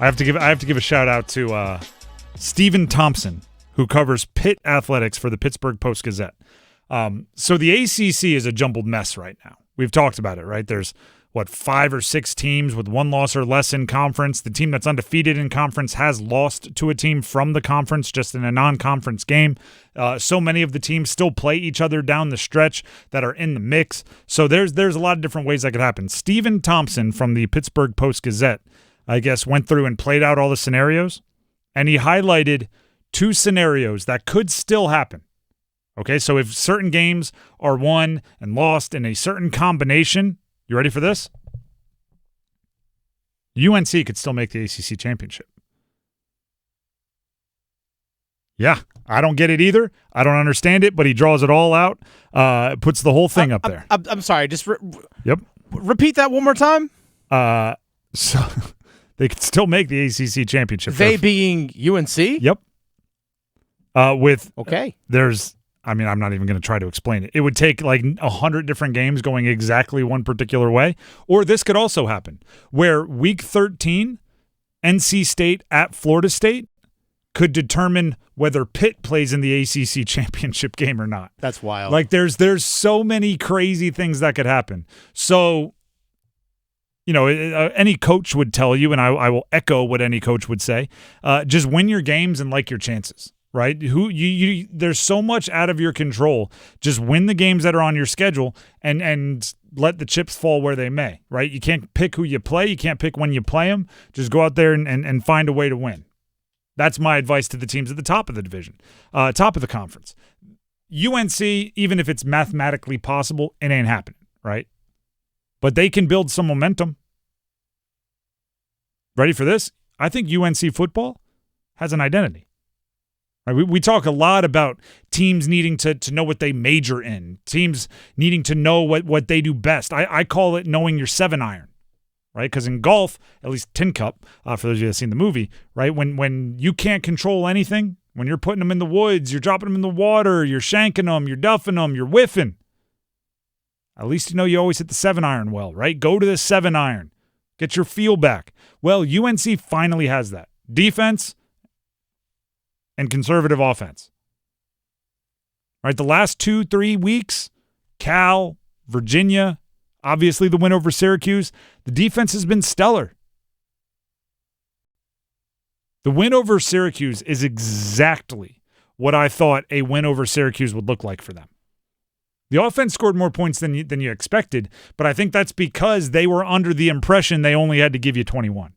I have to give a shout out to Stephen Thompson, who covers Pitt athletics for the Pittsburgh Post-Gazette. So the ACC is a jumbled mess right now. We've talked about it, right? There's 5 or 6 teams with 1 loss or less in conference. The team that's undefeated in conference has lost to a team from the conference just in a non-conference game. So many of the teams still play each other down the stretch that are in the mix. So there's a lot of different ways that could happen. Stephen Thompson from the Pittsburgh Post-Gazette, I guess, went through and played out all the scenarios, and he highlighted 2 scenarios that could still happen. Okay, so if certain games are won and lost in a certain combination, you ready for this? UNC could still make the ACC championship. Yeah, I don't get it either. I don't understand it, but he draws it all out, puts the whole thing up there. I'm sorry, just yep. Repeat that one more time. So they could still make the ACC championship. They being UNC? Yep. I'm not even going to try to explain it. It would take like 100 different games going exactly one particular way. Or this could also happen where week 13, NC State at Florida State could determine whether Pitt plays in the ACC championship game or not. That's wild. Like there's so many crazy things that could happen. So, any coach would tell you, and I will echo what any coach would say, just win your games and like your chances. Right? There's so much out of your control. Just win the games that are on your schedule and let the chips fall where they may. Right? You can't pick who you play. You can't pick when you play them. Just go out there and find a way to win. That's my advice to the teams at the top of the division, top of the conference. UNC, even if it's mathematically possible, it ain't happening. Right? But they can build some momentum. Ready for this? I think UNC football has an identity. We talk a lot about teams needing to know what they major in, teams needing to know what they do best. I call it knowing your 7-iron, right? Because in golf, at least Tin Cup, for those of you that have seen the movie, right? When you can't control anything, when you're putting them in the woods, you're dropping them in the water, you're shanking them, you're duffing them, you're whiffing. At least you always hit the 7-iron well, right? Go to the 7-iron. Get your feel back. Well, UNC finally has that. Defense and conservative offense. Right, the last 2-3 weeks, Cal, Virginia, obviously the win over Syracuse, the defense has been stellar. The win over Syracuse is exactly what I thought a win over Syracuse would look like for them. The offense scored more points than you expected, but I think that's because they were under the impression they only had to give you 21.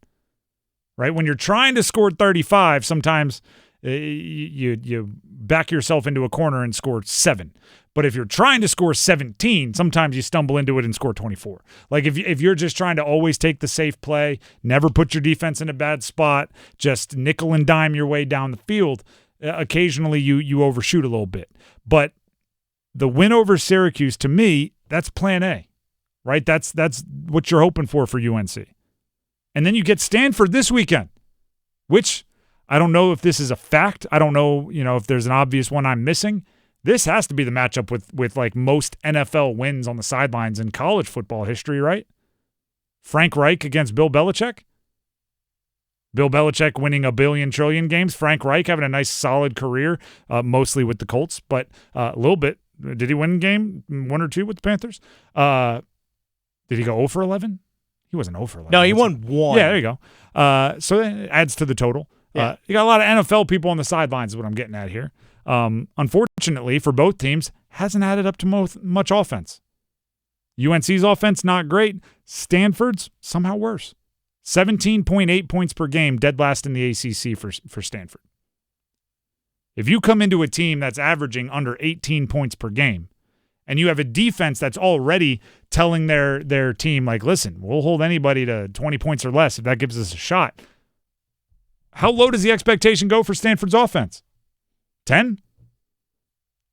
Right? When you're trying to score 35, sometimes you back yourself into a corner and score 7. But if you're trying to score 17, sometimes you stumble into it and score 24. Like if you're just trying to always take the safe play, never put your defense in a bad spot, just nickel and dime your way down the field, occasionally you overshoot a little bit. But the win over Syracuse, to me, that's plan A, right? That's what you're hoping for UNC. And then you get Stanford this weekend, which I don't know if this is a fact. I don't know, if there's an obvious one I'm missing. This has to be the matchup with like most NFL wins on the sidelines in college football history, right? Frank Reich against Bill Belichick. Bill Belichick winning a billion trillion games. Frank Reich having a nice solid career, mostly with the Colts, but a little bit. Did he win a game, 1 or 2 with the Panthers? Did he go 0 for 11? He wasn't 0 for 11. No, he won 1. Yeah, there you go. So it adds to the total. Yeah. You got a lot of NFL people on the sidelines is what I'm getting at here. Unfortunately, for both teams, hasn't added up to much offense. UNC's offense, not great. Stanford's somehow worse. 17.8 points per game, dead last in the ACC for Stanford. If you come into a team that's averaging under 18 points per game, and you have a defense that's already telling their team, like, listen, we'll hold anybody to 20 points or less if that gives us a shot. How low does the expectation go for Stanford's offense? 10?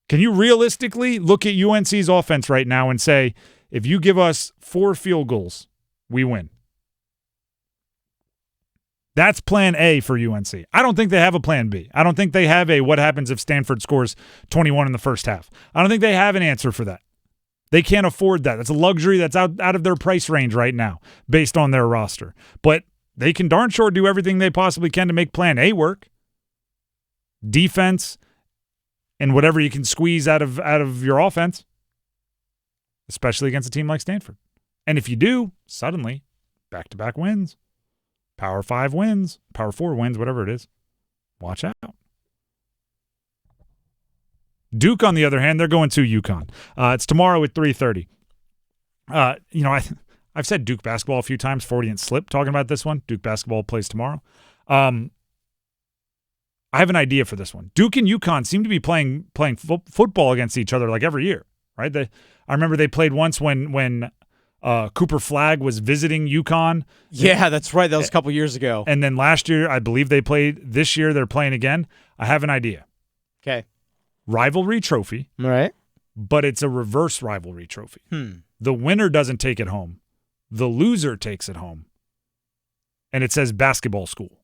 Can you realistically look at UNC's offense right now and say, if you give us 4 field goals, we win? That's plan A for UNC. I don't think they have a plan B. I don't think they have a what happens if Stanford scores 21 in the first half. I don't think they have an answer for that. They can't afford that. That's a luxury that's out of their price range right now based on their roster. But they can darn sure do everything they possibly can to make plan A work. Defense and whatever you can squeeze out of your offense, especially against a team like Stanford. And if you do, suddenly, back-to-back wins, Power 5 wins, Power 4 wins, whatever it is. Watch out. Duke, on the other hand, they're going to UConn. It's tomorrow at 3:30. I've said Duke basketball a few times, Freudian slip talking about this one. Duke basketball plays tomorrow. I have an idea for this one. Duke and UConn seem to be playing football against each other like every year, right? I remember they played once when Cooper Flagg was visiting UConn. Yeah, that's right. That was a couple years ago. And then last year, I believe they played. This year, they're playing again. I have an idea. Okay. Rivalry trophy. All right. But it's a reverse rivalry trophy. The winner doesn't take it home. The loser takes it home. And it says basketball school.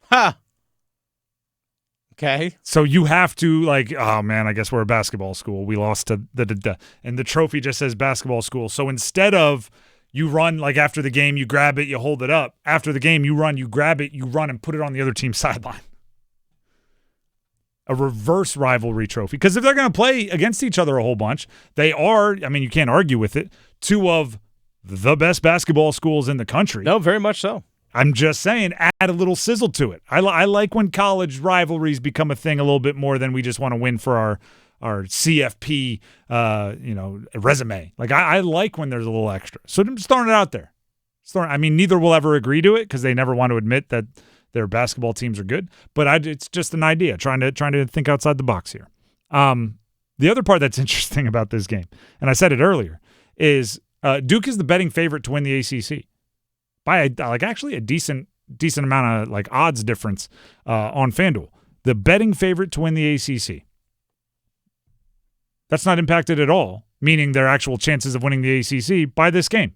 Ha! Okay. So you have to oh man, I guess we're a basketball school. We lost to and the trophy just says basketball school. So instead of you run after the game, you grab it, you hold it up. After the game, you run, you grab it, you run and put it on the other team's sideline. A reverse rivalry trophy. Because if they're going to play against each other a whole bunch, they are, you can't argue with it, two of the best basketball schools in the country. No, very much so. I'm just saying, add a little sizzle to it. I like when college rivalries become a thing a little bit more than we just want to win for our CFP, resume. I like when there's a little extra. So I'm just throwing it out there. Neither will ever agree to it because they never want to admit that their basketball teams are good. But it's just an idea, trying to think outside the box here. The other part that's interesting about this game, and I said it earlier, is Duke is the betting favorite to win the ACC by actually a decent amount of odds difference on FanDuel. The betting favorite to win the ACC. That's not impacted at all, meaning their actual chances of winning the ACC by this game.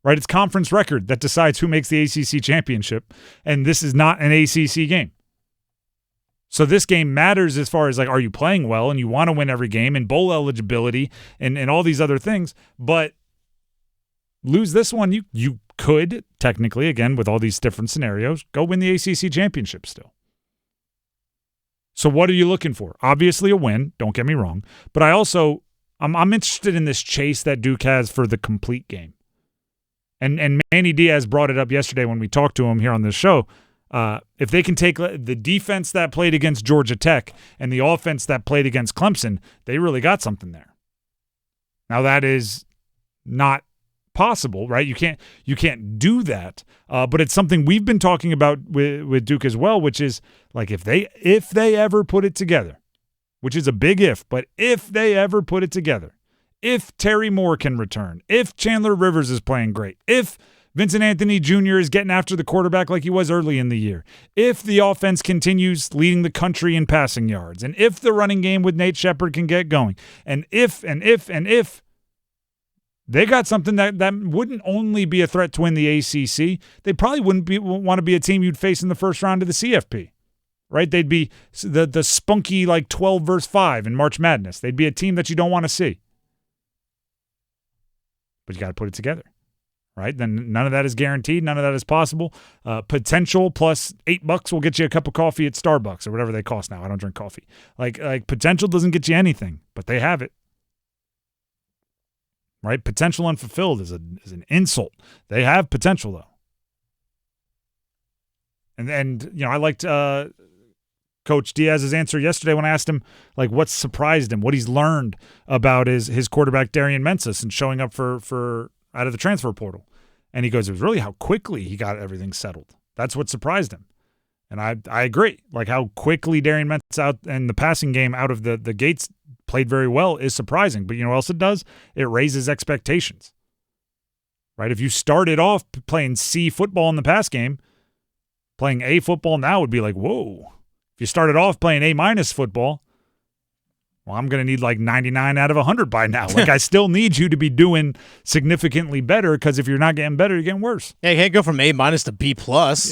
Right? It's conference record that decides who makes the ACC championship, and this is not an ACC game. So this game matters as far as are you playing well and you want to win every game and bowl eligibility and all these other things, but lose this one, you could technically, again, with all these different scenarios, go win the ACC championship still. So what are you looking for? Obviously a win, don't get me wrong, but I'm interested in this chase that Duke has for the complete game. And Manny Diaz brought it up yesterday when we talked to him here on this show. If they can take the defense that played against Georgia Tech and the offense that played against Clemson, they really got something there. Now that is not possible, right? You can't do that. But it's something we've been talking about with Duke as well, which is if they ever put it together, which is a big if, but if they ever put it together, if Terry Moore can return, if Chandler Rivers is playing great, if Vincent Anthony Jr. is getting after the quarterback like he was early in the year, if the offense continues leading the country in passing yards, and if the running game with Nate Shepard can get going, and if they got something that wouldn't only be a threat to win the ACC, they probably wouldn't want to be a team you'd face in the first round of the CFP. Right? They'd be the spunky 12 versus 5 in March Madness. They'd be a team that you don't want to see. But you got to put it together, right? Then none of that is guaranteed. None of that is possible. Potential plus $8 will get you a cup of coffee at Starbucks or whatever they cost now. I don't drink coffee. Potential doesn't get you anything, but they have it, right? Potential unfulfilled is an insult. They have potential though, and I liked Coach Diaz's answer yesterday when I asked him what's surprised him, what he's learned about his quarterback Darian Mensis and showing up for out of the transfer portal. And he goes, it was really how quickly he got everything settled. That's what surprised him. And I agree. How quickly Darian Mensis out and the passing game out of the gates played very well is surprising. But you know what else it does? It raises expectations. Right? If you started off playing C football in the pass game, playing A football now would be whoa. If you started off playing A- football, well, I'm going to need 99 out of 100 by now. I still need you to be doing significantly better because if you're not getting better, you're getting worse. Yeah, you can't go from A- to B+.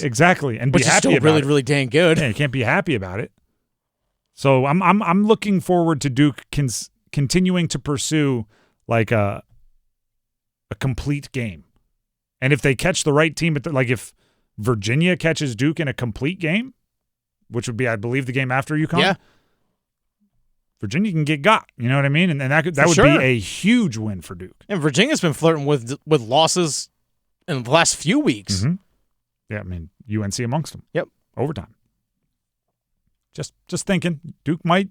Exactly, and be happy still about really, it. really dang good. Yeah, you can't be happy about it. So I'm looking forward to Duke continuing to pursue a complete game, and if they catch the right team, if Virginia catches Duke in a complete game, which would be, I believe, the game after UConn. Yeah. Virginia can get got. You know what I mean? And that would sure. be a huge win for Duke. And Virginia's been flirting with losses in the last few weeks. Mm-hmm. Yeah, I mean, UNC amongst them. Yep. Overtime. Just thinking, Duke might.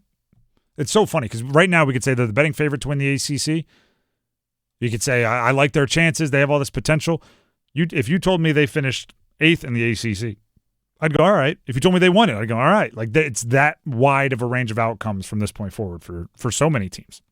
It's so funny because right now we could say they're the betting favorite to win the ACC. You could say, I like their chances. They have all this potential. If you told me they finished 8th in the ACC, I'd go, all right. If you told me they won it, I'd go, all right. Like, it's that wide of a range of outcomes from this point forward for so many teams.